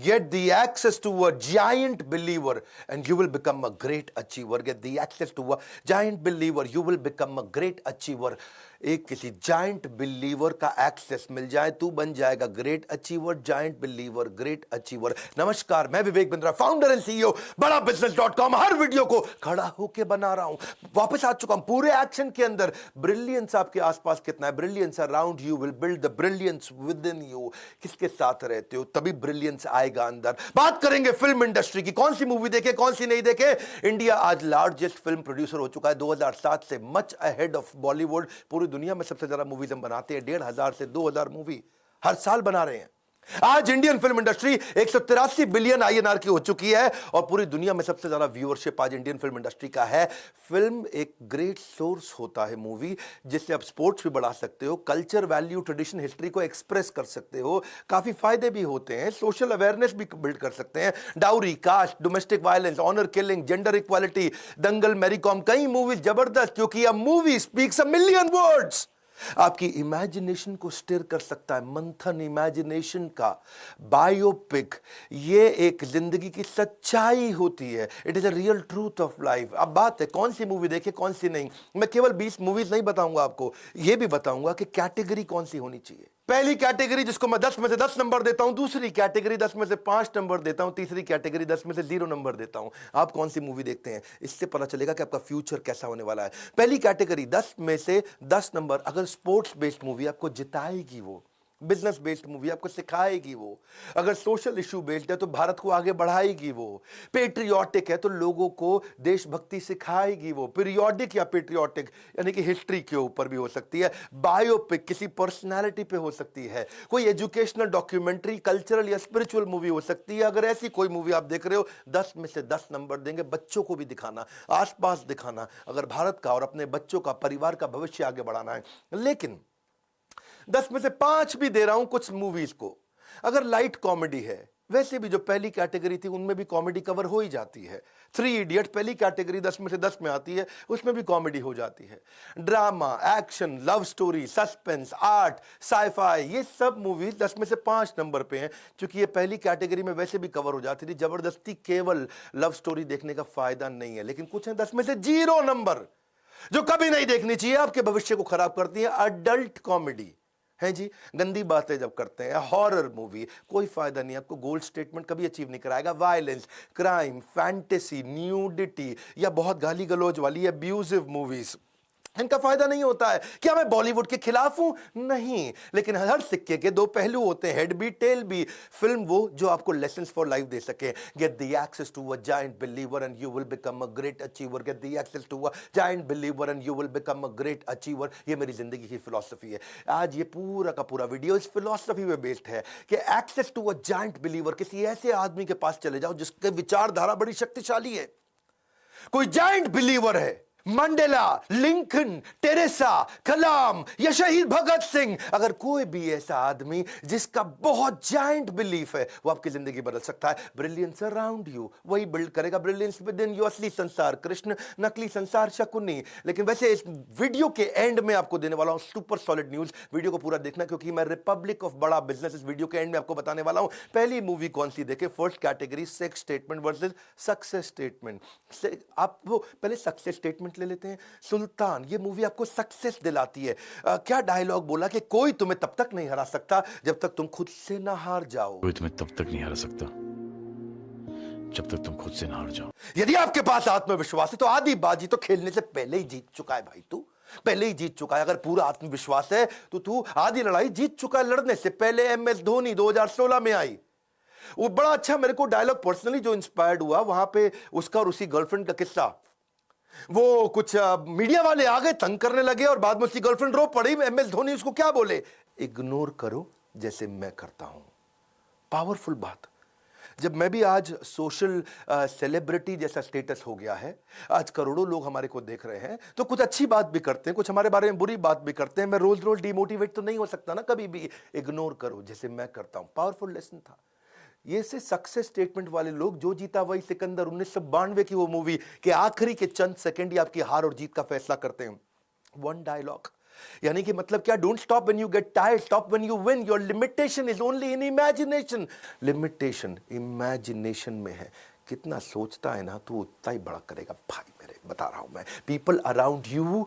Get the access to a giant believer and you will become a great achiever. Get the access to a giant believer, you will become a great achiever. एक किसी giant believer का access मिल जाए, तू बन जाएगा great achiever. Giant believer, great achiever. नमस्कार, मैं Vivek Bindra, founder and CEO बड़ा बिजनेस.com. हर वीडियो को खड़ा होके बना रहा हूं. वापस आ चुका हूं पूरे एक्शन के अंदर. ब्रिलियंस आपके आसपास कितना है? Brilliance around you will build the brilliance with in you. किसके साथ रहते हो तभी ब्रिलियंस आएगा अंदर. बात करेंगे फिल्म इंडस्ट्री की. कौन सी मूवी देखे, कौन सी नहीं देखे. इंडिया आज लार्जेस्ट फिल्म प्रोड्यूसर हो चुका है 2007 से, मच अहेड ऑफ बॉलीवुड. पूरी दुनिया में सबसे ज्यादा मूवीज हम बनाते हैं. 1500 से 2000 मूवी हर साल बना रहे हैं. आज Indian film industry 183 billion INR की हो चुकी है और पूरी दुनिया में सबसे ज्यादा व्यूअरशिप आज इंडियन फिल्म इंडस्ट्री का है. फिल्म एक ग्रेट सोर्स होता है मूवी, जिससे आप स्पोर्ट्स भी बढ़ा सकते हो, कल्चर, वैल्यू, ट्रेडिशन, हिस्ट्री को एक्सप्रेस कर सकते हो. काफी फायदे भी होते हैं, सोशल अवेयरनेस भी बिल्ड कर सकते हैं. Dowry, caste, domestic violence, honour killing, gender equality, Dangal, Mary Kom, कई मूवीज जबरदस्त. क्योंकि a movie speaks a million words. आपकी इमेजिनेशन को स्टिर कर सकता है. मंथन इमेजिनेशन का बायोपिक, ये एक जिंदगी की सच्चाई होती है. It is a real truth of life. अब बात है कौन सी मूवी देखे, कौन सी नहीं. मैं केवल 20 मूवीज नहीं बताऊंगा आपको, यह भी बताऊंगा कि कैटेगरी कौन सी होनी चाहिए. पहली कैटेगरी जिसको मैं 10 में से 10 नंबर देता हूं, दूसरी कैटेगरी 10 में से 5 नंबर देता हूं, तीसरी कैटेगरी 10 में से 0 नंबर देता हूं. आप कौन सी मूवी देखते हैं, इससे पता चलेगा कि आपका फ्यूचर कैसा होने वाला है. पहली कैटेगरी 10 में से 10 नंबर. अगर स्पोर्ट्स बेस्ड मूवी आपको जिताएगी, वो बिजनेस बेस्ड मूवी आपको सिखाएगी, वो अगर सोशल इशू बेस्ड है तो भारत को आगे बढ़ाएगी, वो पेट्रियोटिक है तो लोगों को देशभक्ति सिखाएगी, वो पीरियोडिक या पेट्रियोटिक यानी कि हिस्ट्री के ऊपर भी हो सकती है. बायोपिक किसी पर्सनालिटी पे हो सकती है. कोई एजुकेशनल डॉक्यूमेंट्री, कल्चरल या स्पिरिचुअल मूवी हो सकती है. अगर ऐसी कोई मूवी आप देख रहे हो, 10 में से 10 नंबर देंगे. बच्चों को भी दिखाना, आसपास दिखाना, अगर भारत का और अपने बच्चों का, परिवार का भविष्य आगे बढ़ाना है. लेकिन 10 में से 5 भी दे रहा हूं कुछ मूवीज को. अगर लाइट कॉमेडी है, वैसे भी जो पहली कैटेगरी थी उनमें भी कॉमेडी कवर हो ही जाती है. 3 इडियट पहली कैटेगरी 10 में से 10 में आती है, उसमें भी कॉमेडी हो जाती है. Drama, action, love story, suspense, art, sci-fi, ये सब मूवीज 10 में से 5 नंबर पे हैं. क्योंकि ये पहली कैटेगरी में वैसे भी कवर हो जाती थी. जबरदस्ती केवल लव स्टोरी देखने का फायदा नहीं है. लेकिन कुछ है 10 में से 0 नंबर, जो कभी नहीं देखनी चाहिए, आपके भविष्य को खराब करती है. अडल्ट कॉमेडी है जी, गंदी बातें जब करते हैं. हॉरर मूवी, कोई फायदा नहीं, आपको गोल्ड स्टेटमेंट कभी अचीव नहीं कराएगा. वायलेंस, क्राइम, फैंटेसी, न्यूडिटी या बहुत गाली गलौज वाली अब्यूजिव मूवीज, इनका फायदा नहीं होता है. क्या मैं बॉलीवुड के खिलाफ हूं? नहीं, लेकिन हर सिक्के के 2 पहलू होते हैं, हेड भी टेल भी. फिल्म वो जो आपको लेसन्स फॉर लाइफ दे सके. Get the access to a giant believer and you will become a great achiever. Get the access to a giant believer and you will become a great achiever. ये मेरी जिंदगी की philosophy है. आज ये पूरा का पूरा वीडियो इस फिलॉसफी पे बेस्ड है कि access to a giant believer, किसी ऐसे आदमी के पास चले जाओ जिसके विचारधारा बड़ी शक्तिशाली है. कोई जायंट बिलीवर है, मंडेला, लिंकन, टेरेसा, कलाम या शहीद भगत सिंह. अगर कोई भी ऐसा आदमी जिसका बहुत जायंट बिलीफ है, वो आपकी जिंदगी बदल सकता है. ब्रिलियंस अराउंड यू, वही बिल्ड करेगा ब्रिलियंस विद इन यू. असली संसार कृष्ण, नकली संसार शकुनी. लेकिन वैसे इस वीडियो के एंड में आपको देने वाला हूं सुपर सॉलिड न्यूज. वीडियो को पूरा देखना, क्योंकि मैं रिपब्लिक ऑफ बड़ा बिजनेस इस वीडियो के एंड में आपको बताने वाला हूं. पहली मूवी कौन सी देखे. First category sex statement versus success statement. आप वो पहले सक्सेस स्टेटमेंट ले लेते हैं. सुल्तान, ये मूवी आपको सक्सेस दिलाती है. क्या डायलॉग बोला कि कोई तुम्हें तब तक नहीं हरा सकता जब तक तुम खुद से ना हार जाओ. कोई तुम्हें तब तक नहीं हरा सकता जब तक तुम खुद से ना हार जाओ. यदि आपके पास आत्मविश्वास है तो आधी बाजी तो खेलने से पहले ही जीत चुका है भाई. तू पहले ही जीत चुका है. अगर पूरा आत्मविश्वास है तो तू आधी लड़ाई जीत चुका है. लड़ने से पहले एमएस धोनी 2016 में आई. वो बड़ा अच्छा मेरे को डायलॉग पर्सनली जो इंस्पायर्ड हुआ, वहां पे उसका और उसी गर्लफ्रेंड का किस्सा. वो कुछ मीडिया वाले आ गए, तंग करने लगे और बाद में उसकी गर्लफ्रेंड रो पड़ी. एमएस धोनी उसको क्या बोले, इग्नोर करो जैसे मैं करता हूं. पावरफुल बात. जब मैं भी आज सोशल सेलिब्रिटी जैसा स्टेटस हो गया है, आज करोड़ों लोग हमारे को देख रहे हैं, तो कुछ अच्छी बात भी करते हैं, कुछ हमारे बारे में बुरी बात भी करते हैं. मैं रोज रोज डिमोटिवेट तो नहीं हो सकता ना कभी भी. इग्नोर करो जैसे मैं करता हूं. पावरफुल लेसन था ये. से सक्सेस स्टेटमेंट वाले लोग, जो जीता वही सिकंदर, 1992 की वो मूवी के आखिरी के चंद सेकंड ही आपकी हार और जीत का फैसला करते हैं. वन डायलॉग, यानी कि मतलब क्या, don't stop when you get tired, stop when you win. Your limitation is only in imagination. Limitation imagination में है। कितना सोचता है ना तू उतना ही बड़ा करेगा भाई मेरे, बता रहा हूं मैं। People around you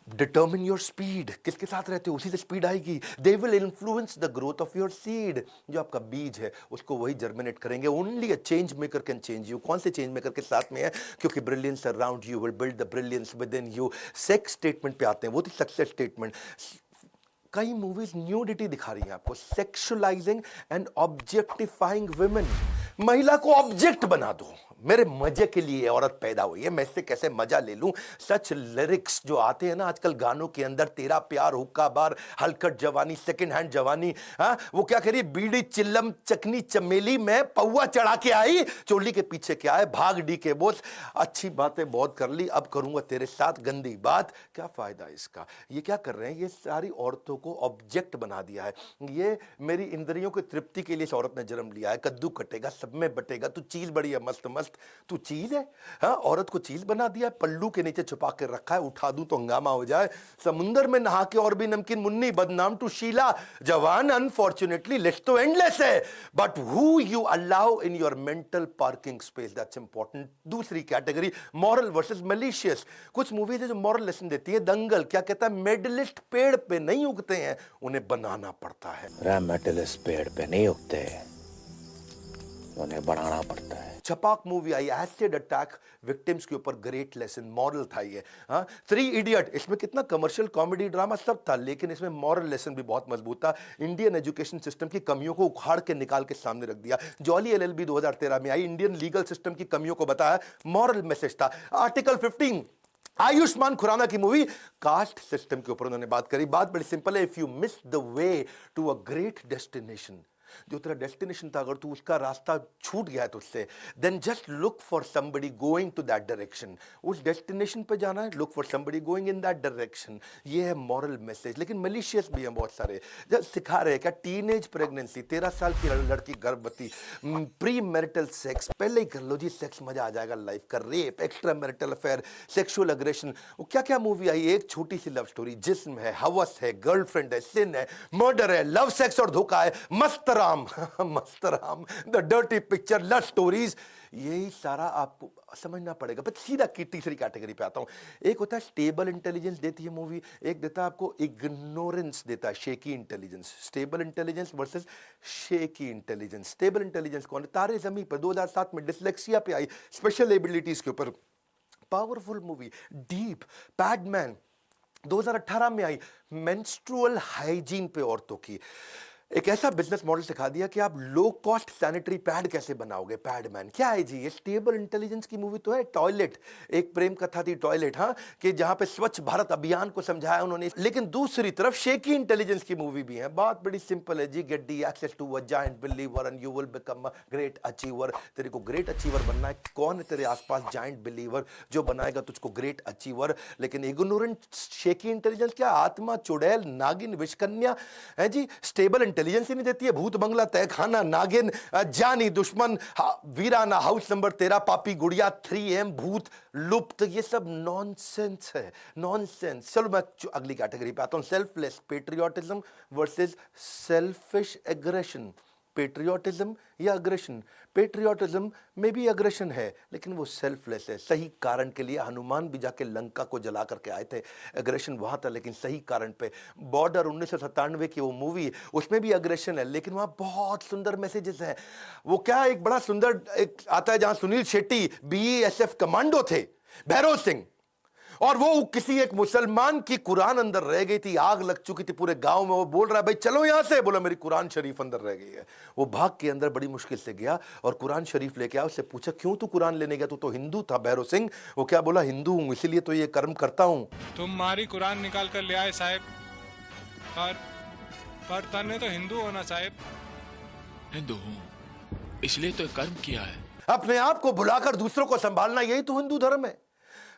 determine your speed. किसके साथ रहते हो उसी से स्पीड आएगी। They will influence the growth of your seed. जो आपका बीज है उसको वही जर्मिनेट करेंगे। Only a change maker can change you. कौन से चेंज मेकर के साथ में है? क्योंकि brilliance around you will build the brilliance with in you. Sex statement पे आते हैं, वो थी सक्सेस स्टेटमेंट। कई मूवीज न्यूडिटी दिखा रही हैं आपको, सेक्सुअलाइजिंग एंड ऑब्जेक्टिफाइंग वुमेन। महिला को ऑब्जेक्ट बना दो। मेरे मजे के लिए औरत पैदा हुई है, मैं इससे कैसे मजा ले लूं। सच लिरिक्स जो आते हैं ना आजकल गानों के अंदर, तेरा प्यार, हुक्का बार, हलकट जवानी, सेकंड हैंड जवानी। हाँ, वो क्या कह रही, बीड़ी चिल्लम चकनी चमेली में पौवा चढ़ा के आई, चोली के पीछे क्या है, भाग डी के बोस। अच्छी बातें बहुत कर ली, अब करूंगा तेरे साथ गंदी बात। क्या फायदा इसका? ये क्या कर रहे हैं, ये सारी औरतों को ऑब्जेक्ट बना दिया है। ये मेरी इंद्रियों की तृप्ति के लिए इस औरत ने जन्म लिया है। कद्दू कटेगा, सब में बटेगा, तू चीज बड़ी है मस्त मस्त, तू चीज है। हाँ, औरत को चीज बना दिया, पल्लू के नीचे छुपा के रखा है, उठा दूं तो हंगामा हो जाए। समुंदर में नहा के और भी नमकीन मुन्नी, बदनाम टू शीला जवान। अनफॉर्चुनेटली लिस्ट तो एंडलेस है, but who you allow in your mental parking space, that's important. दूसरी कैटेगरी, मॉरल वर्सेस मैलिशियस। कुछ मूवीज है जो मॉरल लेसन देती है। दंगल क्या कहता है, मेडलिस्ट पेड़ पे नहीं उगते हैं, उन्हें बनाना पड़ता है। मेटलिस्ट पेड़ पे नहीं उगते, उन्हें बनाना पड़ता है। छपाक मूवी आई, एसिड अटैक विक्टिम्स के ऊपर, ग्रेट लेसन, मॉरल था ये। हाँ, 3 इडियट, इसमें कितना कमर्शियल कॉमेडी ड्रामा सब था, लेकिन इसमें मॉरल लेसन भी बहुत मजबूत था। इंडियन एजुकेशन सिस्टम की कमियों को उखाड़ के निकाल के सामने रख दिया। जॉली एलएलबी 2013 में आई, इंडियन लीगल सिस्टम की कमियों को बताया, मॉरल मैसेज था। आर्टिकल 15, आयुष्मान खुराना की मूवी, कास्ट सिस्टम के ऊपर उन्होंने बात करी। बात बड़ी सिंपल है, if you miss the way to a great destination, जो तेरा डेस्टिनेशन था, अगर तू उसका रास्ता छूट गया है तुझसे, then just look for somebody going to that direction. उस डेस्टिनेशन पे जाना है, look for somebody going in that direction. ये है मॉरल मैसेज। लेकिन मलिशियस भी हैं बहुत सारे, जब सिखा रहे हैं क्या, टीनेज प्रेगनेंसी, 13 साल की लड़की गर्भवती, प्री मैरिटल सेक्स, पहले ही कर लो जी, सेक्स मजा आ जाएगा लाइफ का, rape, extra marital affair, sexual aggression. वो क्या क्या मूवी आई, एक छोटी सी लव स्टोरी, जिस्म है, हवस है, गर्लफ्रेंड है, सिन है, मर्डर है, लव सेक्स और धोखा है, Mastram Mastram, the dirty picture, love stories. यही सारा आपको समझना पड़ेगा। पर सीधा की तीसरी कैटेगरी पे आता हूं। एक होता है स्टेबल इंटेलिजेंस देती है मूवी, एक देता है आपको इग्नोरेंस देता है, shaky intelligence. Stable intelligence versus shaky intelligence. Stable intelligence कौन है? तारे ज़मीन पर 2007 में डिसलेक्सिया पे आई, स्पेशल एबिलिटीज के ऊपर, पावरफुल मूवी। डीप, पैडमैन 2018 में आई, मेंस्ट्रुअल हाइजीन पे औरतों की। एक ऐसा बिजनेस मॉडल सिखा दिया कि आप लो कॉस्ट सैनिटरी पैड कैसे बनाओगे। पैडमैन क्या है जी, ये स्टेबल इंटेलिजेंस की मूवी तो है। टॉयलेट, एक प्रेम कथा थी टॉयलेट, हाँ, कि जहां पे स्वच्छ भारत अभियान को समझाया उन्होंने। लेकिन दूसरी तरफ शेकी इंटेलिजेंस की मूवी भी है। बात बड़ी सिंपल है जी, get the access to a giant believer and you will become a great achiever. तेरे को ग्रेट अचीवर बनना है। कौन है तेरे आसपास जायंट बिलीवर जो बनाएगा तुझको ग्रेट अचीवर? लेकिन इग्नोरेंट शेकी इंटेलिजेंस क्या, आत्मा, चुड़ैल, नागिन, विषकन्या है जी। स्टेबल इंटेलिजेंस ही नहीं देती है, भूत बंगला, तहखाना, नागिन, जानी, दुश्मन, वीराना, हाउस नंबर 13, पापी गुड़िया, 3M, भूत, लुप्त, ये सब नॉनसेंस है, नॉनसेंस। चलो मैं अगली कैटेगरी पे आता हूं, selfless patriotism versus selfish aggression. Patriotism या अग्रेशन? पेट्रियोटिज्म में भी अग्रेशन है, लेकिन वो सेल्फलेस है। सही कारण के लिए हनुमान भी जाके लंका को जला करके आए थे। अग्रेशन वहां था लेकिन सही कारण पे। बॉर्डर 1997 की वो मूवी, उसमें भी अग्रेशन है, लेकिन वहां बहुत सुंदर मैसेजेस हैं। वो क्या, एक बड़ा सुंदर एक आता है जहां सुनील शेट्टी BSF कमांडो थे, भैरव सिंह, और वो किसी एक मुसलमान की कुरान अंदर रह गई थी, आग लग चुकी थी पूरे गांव में। वो बोल रहा है भाई चलो यहां से, बोला मेरी कुरान शरीफ अंदर रह गई है। वो भाग के अंदर बड़ी मुश्किल से गया और कुरान शरीफ लेके आया। उससे पूछा क्यों तू कुरान लेने गया, तू तो हिंदू था भैरव सिंह। वो क्या बोला, हिंदू हूं इसीलिए तो ये कर्म करता हूं। तुम्हारी कुरान निकाल कर ले आए साहब, पर तने तो हिंदू होना साहब। हिंदू हूँ इसलिए तो कर्म किया है। अपने आप को भुलाकर दूसरों को संभालना, यही तो हिंदू धर्म है।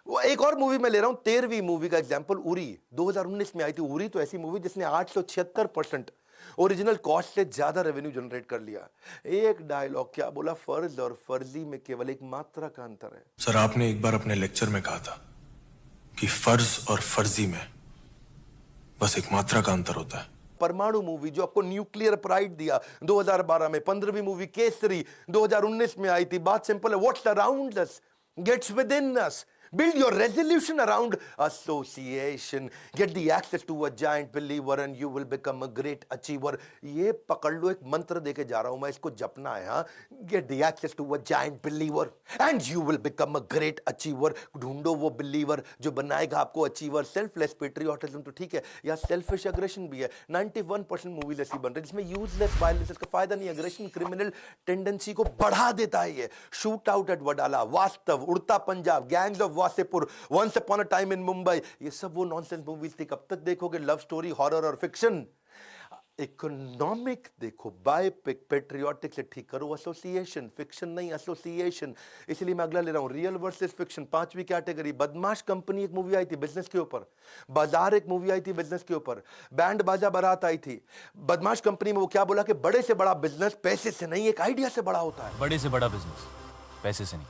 वो एक और मूवी मैं ले रहा हूं, 13वीं मूवी का एग्जांपल, उरी 2019 में आई थी। उरी तो ऐसी मूवी जिसने 876% ओरिजिनल कॉस्ट से ज्यादा रेवेन्यू जनरेट कर लिया। एक डायलॉग क्या बोला, फर्ज और फर्जी में केवल एक मात्रा का अंतर है। सर आपने एक बार अपने लेक्चर में कहा था कि फर्ज और फर्जी में बस एक मात्रा का अंतर होता है। परमाणु मूवी जो आपको न्यूक्लियर प्राइड दिया 2012 में, 15वीं मूवी केसरी 2019 में आई थी। बात सिंपल है, what's around us gets within us. Build your resolution around association. Get the access to a giant believer and you will become a great achiever. ये पकड़ लो, एक मंत्र देके जा रहा हूं मैं, इसको जपना है। हाँ, Get the access to a giant believer and you will become a great achiever. ढूंढो वो believer जो बनाएगा आपको achiever. Selfless patriotism तो ठीक है, या selfish aggression भी है। 91% मूवीज ऐसी बन रही जिसमें useless violence, इसका फायदा नहीं। aggression criminal tendency को बढ़ा देता है ये। Shoot out at Wadala, Vaastav, Udta Punjab, gangs of Wasseypur, once upon a time in Mumbai, ये सब वो नॉनसेंस मूवीज थी। कब तक देखोगे लव स्टोरी, हॉरर और फिक्शन? इकोनॉमिक देखो, बायोपिक, पेट्रियोटिक से ठीक करो एसोसिएशन, फिक्शन नहीं एसोसिएशन। इसलिए मैं अगला ले रहा हूं, रियल वर्सेस फिक्शन, 5वीं कैटेगरी। बदमाश कंपनी एक मूवी आई थी बिजनेस के ऊपर, बाजार एक मूवी आई थी बिजनेस के ऊपर, बैंड बाजा बारात आई थी। बदमाश कंपनी में वो क्या बोला कि बड़े से बड़ा बिजनेस पैसे से नहीं, एक आइडिया से बड़ा होता है। बड़े से बड़ा बिजनेस पैसे से नहीं,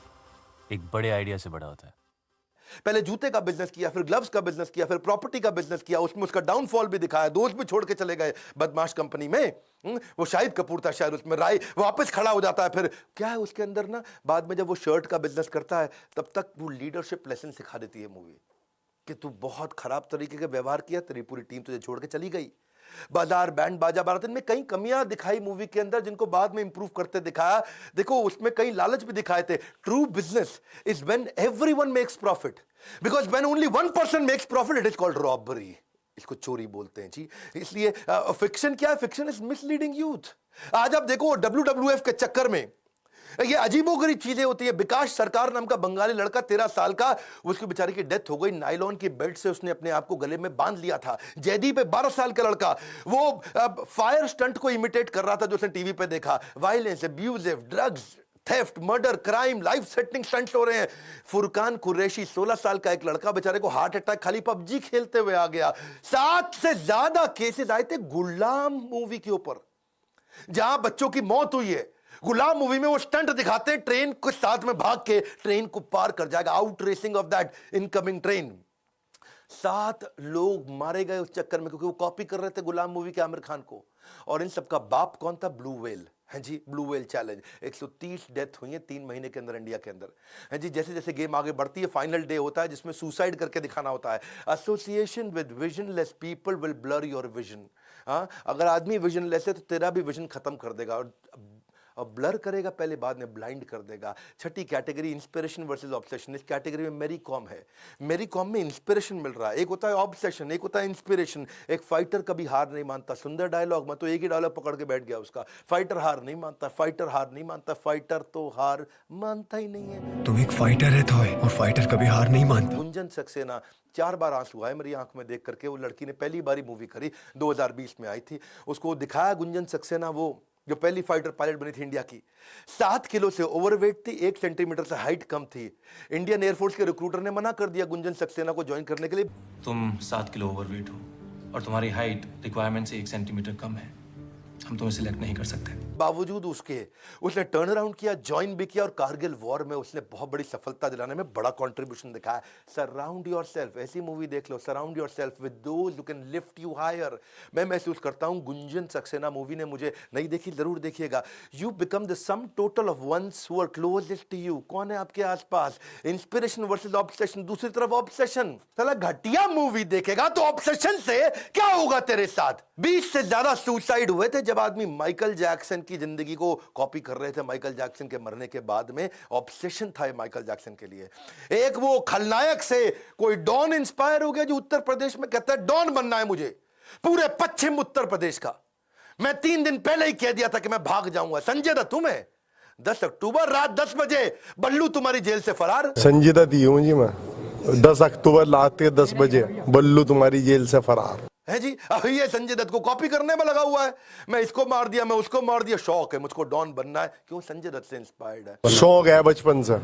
एक बड़े आइडिया से बड़ा होता है। पहले जूते का बिजनेस किया, फिर ग्लव्स का बिजनेस किया, फिर प्रॉपर्टी का बिजनेस किया, उसमें उसका डाउनफॉल भी दिखाया, दोस्त भी छोड़ के चले गए बदमाश कंपनी में। वो शाहिद कपूर था शायद उसमें, राय वापस खड़ा हो जाता है। फिर क्या है उसके अंदर ना, बाद में जब वो शर्ट का बिजनेस करता है तब तक वो लीडरशिप लेसन सिखा देती है मूवी कि तू बहुत खराब तरीके का व्यवहार किया, तेरी पूरी टीम तुझे छोड़ के चली गई। बाजार, बैंड बाजा बारात में कई कमियां दिखाई मूवी के अंदर जिनको बाद में इंप्रूव करते दिखाया। देखो उसमें कई लालच भी दिखाए थे। True business is when everyone makes profit, because when only one person makes profit it is called robbery. इसको चोरी बोलते हैं जी। इसलिए फिक्शन क्या है? Fiction is misleading youth. आज आप देखो WWF के चक्कर में ये अजीबोगरीब चीजें होती है। विकास सरकार नाम का बंगाली लड़का 13 साल का, उसकी बेचारी की डेथ हो गई। नायलॉन की बेल्ट से उसने अपने आप को गले में बांध लिया था। जयदीप 12 साल का लड़का, वो फायर स्टंट को इमिटेट कर रहा था जो उसने टीवी पे देखा। Violence, abusive, drugs, theft, murder, crime, life setting stunts हो रहे हैं। फुरकान कुरैशी 16 साल का एक लड़का, बेचारे को हार्ट अटैक खाली PUBG खेलते हुए आ गया। 7 से ज्यादा केसेस आए थे गुलाम मूवी के ऊपर जहां बच्चों की मौत हुई है। गुलाम मूवी में वो स्टंट दिखाते हैं, ट्रेन को साथ में भाग के ट्रेन को पार कर जाएगा, out racing of that incoming train. 7 लोग मारे गए उस चक्कर में क्योंकि वो कॉपी कर रहे थे गुलाम मूवी के आमिर खान को। और इन सबका बाप कौन था? Blue whale. है जी, ब्लू व्हेल चैलेंज। 130 डेथ हुई है 3 महीने के अंदर इंडिया के अंदर। है जी, जैसे जैसे गेम आगे बढ़ती है फाइनल डे होता है जिसमें सुसाइड करके दिखाना होता है। Association with visionless people will blur your vision. हाँ, अगर आदमी विजनलेस है तो तेरा भी विजन खत्म कर देगा और ब्लर करेगा पहले, बाद में ब्लाइंड कर देगा। 6ठी कैटेगरी इंस्पिरेशन वर्सेस ऑब्सेशन। इस कैटेगरी में मेरी कॉम है। मेरी कॉम में इंस्पिरेशन मिल रहा है। एक होता है ऑब्सेशन, एक होता है इंस्पिरेशन। एक फाइटर कभी हार नहीं मानता। सुंदर डायलॉग, मैं तो एक ही डायलॉग पकड़ के बैठ गया उसका। फाइटर हार नहीं मानता, फाइटर हार नहीं मानता, फाइटर तो हार मानता ही नहीं है। तुम एक फाइटर है थॉय, और फाइटर कभी हार नहीं मानता। गुंजन सक्सेना, 4 बार आंसू आए मेरी आंख में देख करके। वो लड़की ने पहली बारी मूवी करी, 2020 में आई थी। उसको दिखाया गुंजन सक्सेना, वो जो पहली फाइटर पायलट बनी थी इंडिया की। 7 किलो से ओवरवेट थी, 1 सेंटीमीटर से हाइट कम थी। इंडियन एयरफोर्स के रिक्रूटर ने मना कर दिया गुंजन सक्सेना को ज्वाइन करने के लिए। तुम 7 किलो ओवरवेट हो और तुम्हारी हाइट रिक्वायरमेंट से 1 सेंटीमीटर कम है, हम तुम्हें सिलेक्ट नहीं कर सकते। बावजूद उसके उसने टर्न अराउंड किया, ज्वाइन भी किया और कारगिल वॉर में उसने बहुत बड़ी सफलता दिलाने में बड़ा कंट्रीब्यूशन दिखाया। सराउंड योरसेल्फ, ऐसी मूवी देख लो, surround yourself with those who can lift you higher. मैं महसूस करता हूं गुंजन सक्सेना मूवी ने मुझे, नहीं देखी जरूर देखिएगा। You become the sum total of ones who are closest to you. कौन है आपके आसपास? Inspiration versus obsession. दूसरी तरफ ऑब्सेशन, साला घटिया मूवी देखेगा तो ऑब्सेशन से क्या होगा तेरे साथ? 20 से ज्यादा सुसाइड हुए थे जब आदमी माइकल जैक्सन की जिंदगी को कॉपी कर रहे थे। माइकल जैक्सन के मरने के बाद में ऑब्सेशन था माइकल जैक्सन के लिए। एक वो खलनायक से कोई डॉन इंस्पायर हो गया जो उत्तर प्रदेश में कहता है डॉन बनना है मुझे, पूरे पश्चिम उत्तर प्रदेश का। मैं 3 दिन पहले ही कह दिया था कि मैं भाग जाऊंगा। संजय दत्त हूं मैं। 10 अक्टूबर रात 10 बजे बल्लू तुम्हारी जेल से फरार। संजय दत्त हूं जी मैं। 10 अक्टूबर रात के 10 बजे बल्लू तुम्हारी जेल से फरार है जी। अब ये संजय दत्त को कॉपी करने में लगा हुआ है। मैं इसको मार दिया, मैं उसको मार दिया। शौक है मुझको डॉन बनना है। क्यों? संजय दत्त से इंस्पायर्ड है। शौक है बचपन से।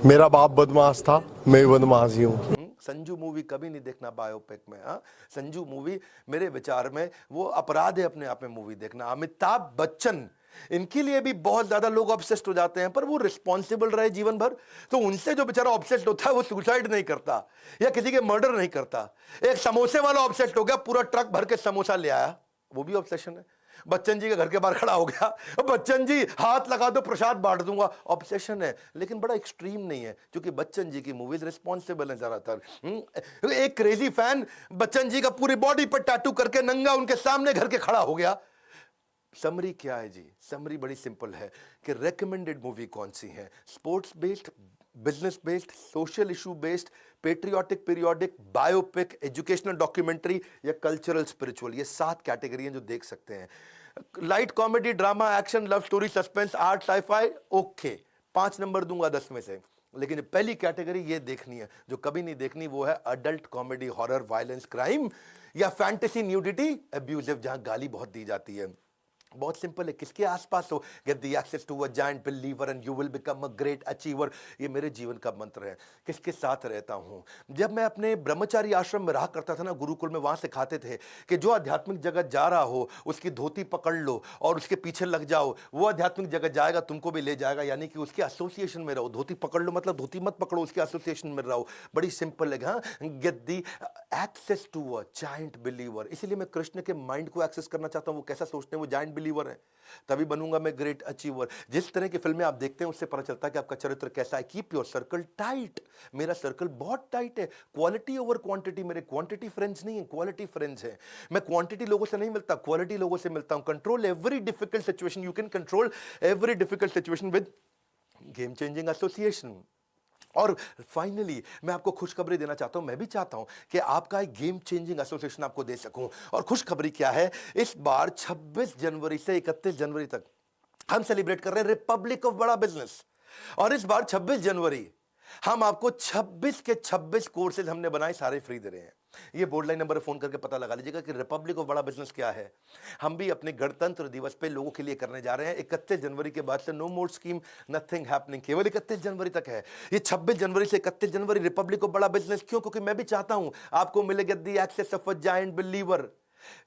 मेरा बाप बदमाश था, मैं भी बदमाश ही हूँ। संजू मूवी कभी नहीं देखना बायोपिक में। हाँ, संजू मूवी मेरे विचार में वो अपराध है अपने आप में मूवी देखना। अमिताभ बच्चन इनके लिए भी बहुत ज्यादा लोग ऑब्सेस्ड हो जाते हैं, पर वो रिस्पॉन्सिबल रहे जीवन भर, तो उनसे जो बेचारा ऑब्सेस्ड होता है वो सुसाइड नहीं करता या किसी के मर्डर नहीं करता। एक समोसे वाला ऑब्सेस्ड हो गया, पूरा ट्रक भर के समोसा ले आया, वो भी ऑब्सेशन है। बच्चन जी के घर के बाहर खड़ा हो गया, बच्चन जी हाथ लगा दो प्रसाद बांट दूंगा, ऑब्सेशन है, लेकिन बड़ा एक्सट्रीम नहीं है, क्योंकि बच्चन जी की मूवीज रिस्पॉन्सिबल है ज्यादातर। एक क्रेजी फैन बच्चन जी का पूरी बॉडी पर टैटू करके नंगा उनके सामने घर के खड़ा हो गया। समरी क्या है जी? समरी बड़ी सिंपल है कि रेकमेंडेड मूवी कौन सी है, sports based, business based, social issue based, patriotic, periodic, biopic, educational documentary या कल्चरल स्पिरिचुअल, ये 7 कैटेगरी हैं जो देख सकते हैं। Light comedy, drama, action, love story, suspense, art, sci-fi, okay, 5 number दूंगा 10 में से। लेकिन पहली कैटेगरी ये देखनी है, जो कभी नहीं देखनी, वो है adult comedy, horror, violence, crime या फैंटेसी, न्यूडिटी, अब्यूजिव, जहां गाली बहुत दी जाती है। बहुत सिंपल है, किसके आसपास हो, get the access to a giant believer and you will become a great achiever, ये मेरे जीवन का मंत्र है। किसके साथ रहता हूं? जब मैं अपने ब्रह्मचारी आश्रम में रहा करता था ना, गुरुकुल में, वहां सिखाते थे कि जो आध्यात्मिक जगत जा रहा हो उसकी धोती पकड़ लो और उसके पीछे लग जाओ, वो आध्यात्मिक जगत जाएगा, तुमको भी ले जाएगा, यानी कि उसके एसोसिएशन में रहो। धोती पकड़ लो मतलब धोती मत पकड़ो, उसके एसोसिएशन में रहो। बड़ी सिंपल है, हाँ, get the access to a giant believer. इसलिए मैं कृष्ण के माइंड को एक्सेस करना चाहता हूं, वो कैसा सोचते हैं, वो जायंट बिलीवर है, तभी बनूंगा मैं ग्रेट अचीवर। जिस तरह की फिल्में आप देखते हैं उससे पता चलता है कि आपका चरित्र कैसा है। कीप योर सर्कल टाइट, मेरा सर्कल बहुत टाइट है। क्वालिटी ओवर क्वांटिटी, मेरे क्वांटिटी फ्रेंड्स नहीं है, क्वालिटी फ्रेंड्स है। मैं क्वांटिटी लोगों से नहीं मिलता, क्वालिटी लोगों से मिलता हूं। Control every difficult situation, you can control every difficult situation with game changing association. और फाइनली मैं आपको खुशखबरी देना चाहता हूं, मैं भी चाहता हूं कि आपका एक गेम चेंजिंग एसोसिएशन आपको दे सकूं। और खुशखबरी क्या है, इस बार 26 जनवरी से 31 जनवरी तक हम सेलिब्रेट कर रहे हैं रिपब्लिक ऑफ बड़ा बिजनेस। और इस बार 26 जनवरी हम आपको 26 के 26 कोर्सेज हमने बनाए, सारे फ्री दे रहे हैं। ये बोर्ड लाइन नंबर फोन करके पता लगा लीजिएगा कि रिपब्लिक ऑफ बड़ा बिजनेस क्या है। हम भी अपने गणतंत्र दिवस पे लोगों के लिए करने जा रहे हैं। 31 जनवरी के बाद से नो मोर स्कीम, नथिंग हैपनिंग, केवल 31 जनवरी तक है। ये 26 जनवरी से 31 जनवरी रिपब्लिक ऑफ बड़ा बिजनेस। क्यों? क्योंकि मैं भी चाहता हूं आपको मिलेगा the access of a giant believer,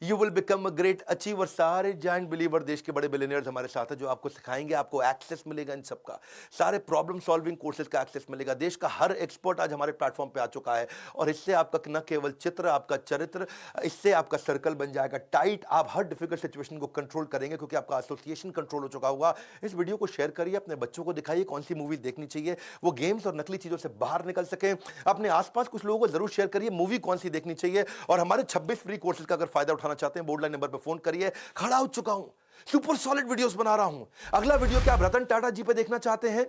you will become a great achiever. सारे जायंट बिलीवर, देश के बड़े बिलियनियर्स हमारे साथ हैं जो आपको सिखाएंगे, आपको एक्सेस मिलेगा इन सबका। सारे प्रॉब्लम सॉल्विंग कोर्सेज का एक्सेस मिलेगा। देश का हर एक्सपर्ट आज हमारे प्लेटफॉर्म पे आ चुका है और इससे आपका न केवल चित्र, आपका चरित्र, इससे आपका सर्कल बन जाएगा टाइट। आप हर डिफिकल्ट सिचुएशन को कंट्रोल करेंगे क्योंकि आपका एसोसिएशन कंट्रोल हो चुका होगा। इस वीडियो को शेयर करिए, अपने बच्चों को दिखाइए कौन सी मूवी देखनी चाहिए, वो गेम्स और नकली चीजों से बाहर निकल सके। अपने आसपास कुछ लोगों को जरूर शेयर करिए मूवी कौन सी देखनी चाहिए। और हमारे 26 फ्री कोर्सेज का अगर फायदा उठाना चाहते हैं, बोर्ड नंबर पे फोन करिए। खड़ा हो चुका हूं, सुपर सॉलिड वीडियोस बना रहा हूं। अगला वीडियो क्या आप रतन टाटा जी पे देखना चाहते हैं,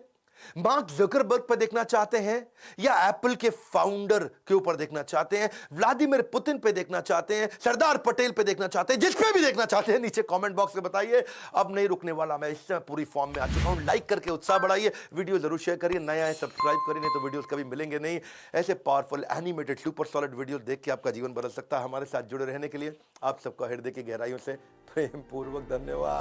मार्क जकरबर्ग पे देखना चाहते हैं, या एप्पल के फाउंडर के ऊपर देखना चाहते हैं, व्लादिमीर पुतिन पे देखना चाहते हैं, सरदार पटेल पे देखना चाहते हैं, जिस पे भी देखना चाहते हैं नीचे कमेंट बॉक्स में बताइए। अब नहीं रुकने वाला मैं, इससे पूरी फॉर्म में आ चुका हूं। लाइक करके उत्साह बढ़ाइए, वीडियो जरूर शेयर करिए, नया है सब्सक्राइब करिए, नहीं तो वीडियोस कभी मिलेंगे नहीं। ऐसे powerful animated super solid video देख के आपका जीवन बदल सकता है। हमारे साथ जुड़े रहने के लिए आप सबका हृदय की गहराइयों से प्रेम पूर्वक धन्यवाद।